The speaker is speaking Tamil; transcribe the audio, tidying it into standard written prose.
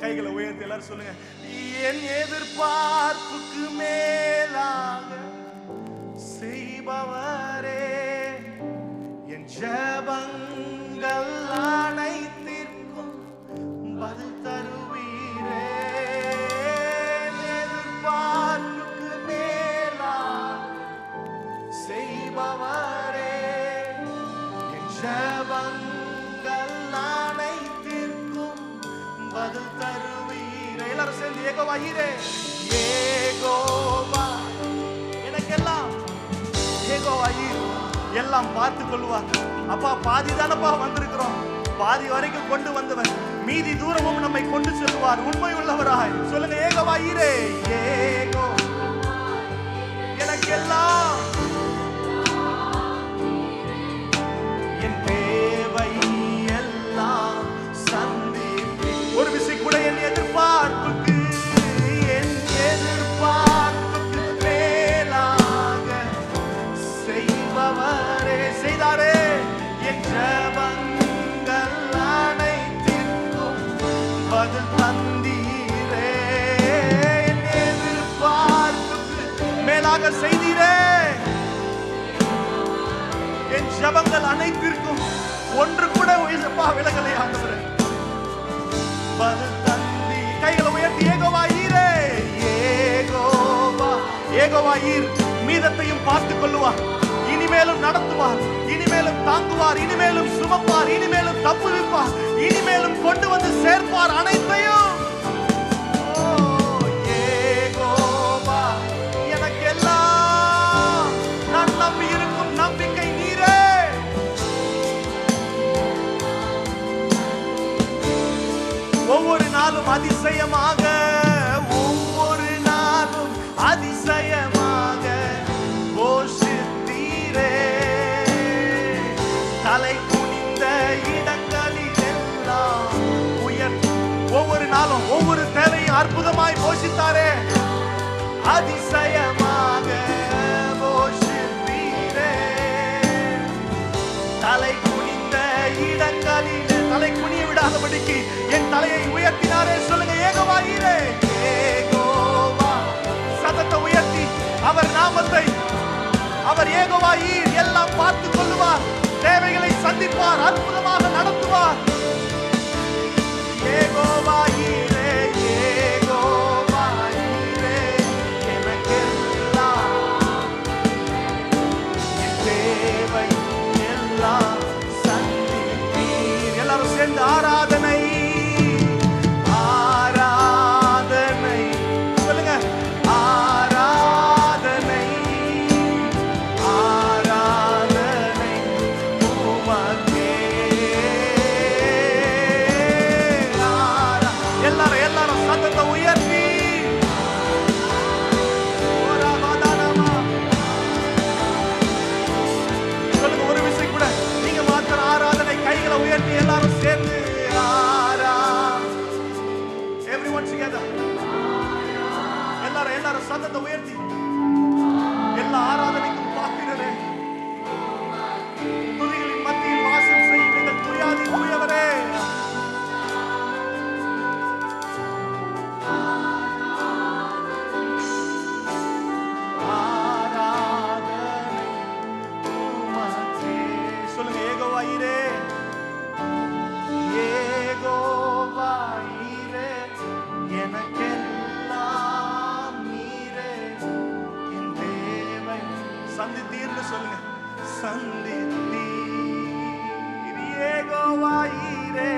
கைகளை உயர்த்தி எல்லாரும் சொல்லுங்க. என் எதிர்பார்ப்புக்கு மேலாக செய்பவரே, என் ஜெபங்கள் அனைத்திற்கும் பதில் தருவீரே. எதிர்பார்ப்புக்கு மேலாக செய்பவரே, என் ஜெபங்கள் அனைத்திற்கும் பதில் தருவீரே. எல்லாரும் சேர்ந்து யெகோவா ஈரே, யெகோவா எனக்கெல்லாம், யெகோவா ஈர் எல்லாம் பார்த்து கொள்வார். அப்பா பாதி தானப்பா வந்திருக்கிறோம், பாதி வரைக்கும் கொண்டு வந்தவர் மீதி தூரமும் நம்மை கொண்டு செல்வார். உண்மை உள்ளவராய் சொல்லுங்க, யெகோவா ஈரே, யேகோ எனக்கெல்லாம் என் தேவை எல்லாம் சந்திப்பி. ஒரு விசை கூட என் எதிர்பார்ப்புக்கு, என் எதிர்பார்ப்புக்கு மேலாக செய்பவரே, செய்தாரே. என் ஜெபங்கள் அனைத்திற்கும் பதில் தந்தீரே. என் எதிர்பார்ப்புக்கு மேலாக செய்தீரே. என் ஜெபங்கள் அனைத்திற்கும் ஒன்று கூட விலகலை ஆண்டவரே, பதில் தந்தி. கைகளை உயர்த்தி யெகோவா ஈரே, யெகோவா, யெகோவா ஈர் மீதத்தையும் பார்த்துக் கொள்ளுவார். இனிமேலும் நடத்துவார், இனிமேலும் தாங்குவார், இனிமேலும் சுமப்பார், இனிமேலும் தப்புவிப்பார், இனிமேலும் கொண்டு வந்து சேர்ப்பார் அனைத்தையும். யெகோவா எனக்கெல்லாம் நான் நம்பி இருக்கும் நம்பிக்கை நீரே. ஒவ்வொரு நாளும் அதிசயமாக, ஒவ்வொரு நாளும் அதிசயமாக போஷித்தீரே. தலை குனிந்த இடங்களில் எல்லாம் ஒவ்வொரு நாளும் ஒவ்வொரு தேவையும் அற்புதமாய் போஷித்தாரே. அதிசயமாக போஷித்தீரே. தலை குனிந்த இடங்களில் தலை குனிய விடாதபடிக்கு என் தலையை உயர்த்தினாரே. சொல்லுங்க, யெகோவா ஈரே, யெகோவா. சத்தத்தை உயர்த்தி அவர் நாமத்தை, அவர் யெகோவா ஈர் எல்லாம் பார்த்து கொள்ளுவார், தேவைகளை சந்திப்பார், அற்புதமாக நடத்துவார். யெகோவா ஈரே, யெகோவா ஈரே எனக்கெல்லாம் என் தேவை எல்லாம் சந்திப்பீர். எல்லாரும் சேர்ந்து ஆராதனை, ஆராதனை சொல்லுங்க, ஆராதனை, ஆராதனை உமக்கே. எல்லாரும் சத்தத்தை உயர்த்தி சொல்லுங்க. ஒரு விசை கூட நீங்க மாத்திர ஆராதனை, கைகளை உயர்த்தி எல்லாரும் சேர்ந்து everyone together. எல்லாரும் சத்தத்தை உயர்த்தி எல்லா ஆராதனைக்கும் பாத்திரரே, துதிகளின் மத்தியில் வாசம் செய்யும் எங்கள் துயாதி தூயவரே. சொல்லுங்க, யெகோவா ஈரே, யெகோவா ஈரே எனக்கெல்லாம் நீரே. என் தேவை சந்தித்தீர்னு சொல்லுங்க, சந்தித்தீர். யெகோவா ஈரே,